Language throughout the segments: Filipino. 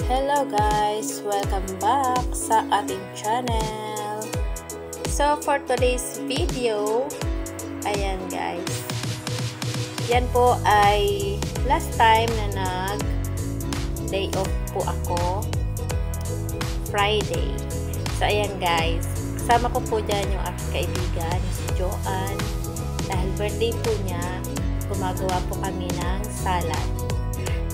Hello guys! Welcome back sa ating channel. So for today's video, ayan guys. Yan po ay last time na nag day off po ako. Friday. So ayan guys. Kasama ko po dyan yung aking kaibigan, si Joanne. Dahil birthday po niya, gumagawa po kami ng salad.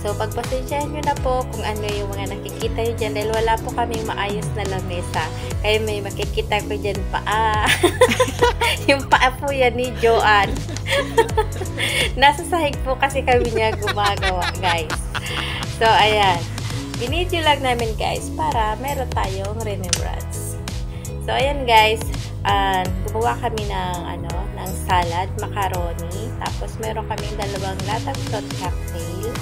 So, pagpasensyahan nyo na po kung ano yung mga nakikita nyo dyan dahil wala po kaming maayos na lamesa. Kaya may makikita ko dyan paa. Yung paa po yan ni Joanne. Nasa sahig po kasi kami niya gumagawa, guys. So, ayan. Binidyo lang namin, guys, para meron tayong remembrance. So, ayan, guys. Gumawa kami ng, ng salad, macaroni. Tapos, meron kaming dalawang latang fruit cocktail.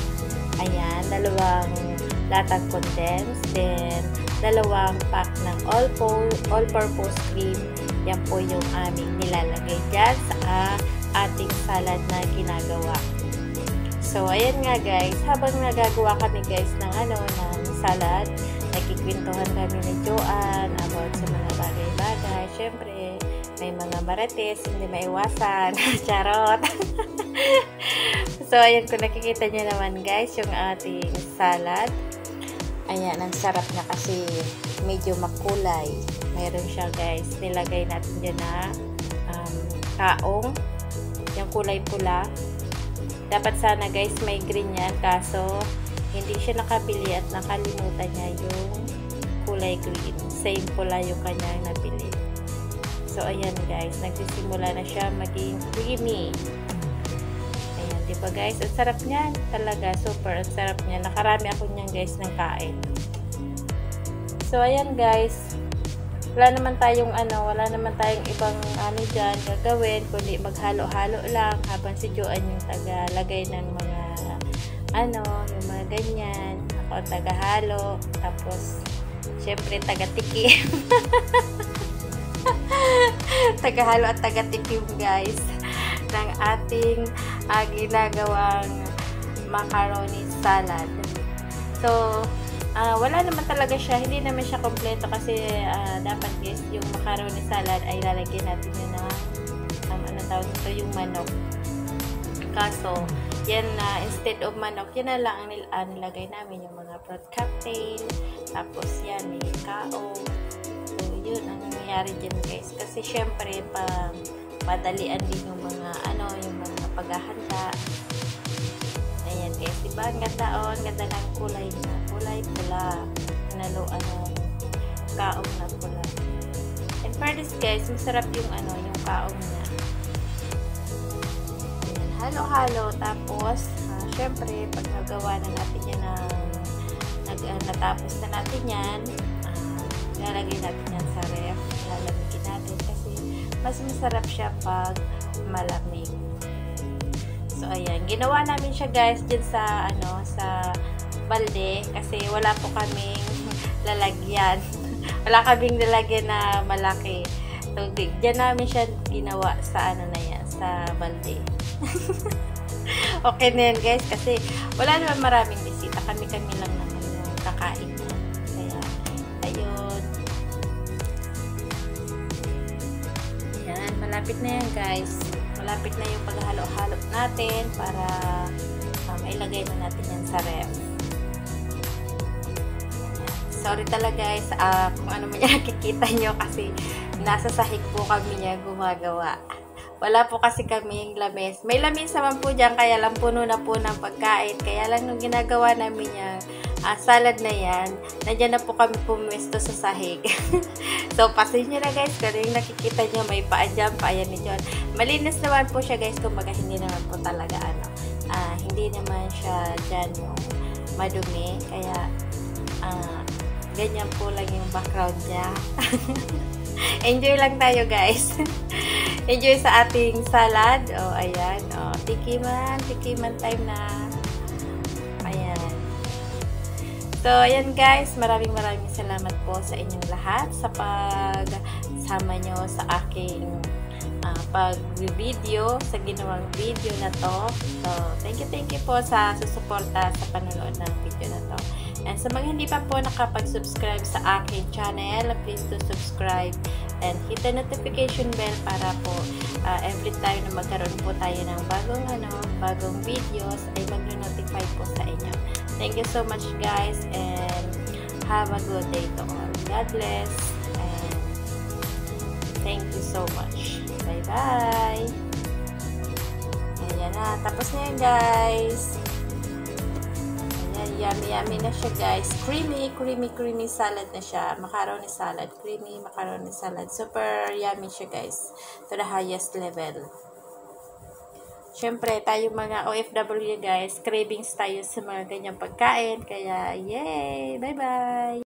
Ayan, dalawang latang condensed, then dalawang pack ng all-purpose cream. Yan po yung aming nilalagay dyan sa ating salad na ginagawa. So, ayan nga guys, habang nagagawa kami guys ng salad, nagkikwentuhan kami ni Joanne about sa mga bagay-bagay. Siyempre, may mga marites, hindi maiwasan. Charot! So, ayan, kung nakikita nyo naman guys, yung ating salad. Ayan, ang sarap na kasi medyo makulay. Mayroon siya guys, nilagay natin dyan na kaong. Yung kulay pula. Dapat sana guys, may green yan. Kaso, hindi siya nakabili at nakalimutan niya yung kulay green. Same pula yung kanyang nabili. So, ayan guys, nagsisimula na siya maging creamy. Diba guys, ang sarap niyan talaga, super ang sarap niya. Nakarami ako niyan guys ng kain. So ayan guys, wala naman tayong ibang dyan gagawin kundi maghalo-halo lang habang si Joanne yung tagalagay ng mga yung mga ganyan. Ako ang tagahalo, tapos syempre taga-tikim. Tagahalo at taga-tikim guys ng ating ginagawang macaroni salad. So, wala naman talaga siya, hindi naman siya kompleto kasi dapat guys, yung macaroni salad ay lalagyan natin yun ng yung manok. Kaso, yan instead of manok, yan na lang ang nilagay namin yung mga fruit cocktail, tapos yan, may kaong. So, yun ang nangyayari dyan guys. Kasi syempre, padalian din yung mga yung mga paghahanda. Ayan guys, diba? Ang ganda ang ganda ng kulay na. Kulay pula. Naluan ng kaong na pula. And for this guys, masarap yung yung kaong niya. Ayan, halo-halo. Tapos, syempre, pag nagawa na natin yan natapos na natin yan, lalagay natin yan sa ref. Lalamigin natin kasi mas masarap siya pag malamig. So, ayan. Ginawa namin siya guys dyan sa, sa balde kasi wala po kaming lalagyan. Wala kaming lalagyan na malaki. So, dyan namin siya ginawa sa sa balde. Okay na yan guys kasi wala naman maraming bisita. Kami-kami lang naman yung kakain na. Kaya, ayun. Malapit na yan guys. Malapit na yung paghalo-halo natin para mailagay na natin yan sa ref. Sorry talaga guys kung ano man yung nakikita nyo kasi nasa sahig po kami niya gumagawa. Wala po kasi kaming lames. May lamis naman po dyan kaya lang puno na po ng pagkain. Kaya lang nung ginagawa namin yung salad na yan, nandiyan na po kami pumwesto sa sahig. So, pasin nyo na guys, kung yung nakikita nyo, may paa dyan, paayan ni John. Malinis naman po siya guys, kumbaga hindi naman po talaga hindi naman siya dyan yung madumi. Kaya, ganyan po lang yung background niya. Enjoy lang tayo guys. Enjoy sa ating salad. O, ayan. O, tikiman time na. Ayan. So, ayan guys, maraming salamat po sa inyong lahat sa pagsama nyo sa aking pag-video, sa ginawang video na to. So, thank you po sa susuporta sa panonood ng video na to. And sa mga hindi pa po nakapag-subscribe sa aking channel, please do subscribe and hit the notification bell para po every time na magkaroon po tayo ng bagong videos ay mag-notify po sa inyo. Thank you so much guys and have a good day to all. God bless and thank you so much. Bye-bye! Ayan na. Tapos na yan guys. Ayan. Yummy na siya guys. Creamy salad na siya. Macaroni salad. Creamy macaroni salad. Super yummy siya guys. To the highest level. Siyempre, tayo mga OFW guys, cravings tayo sa mga ganyang pagkain. Kaya, yay! Bye-bye!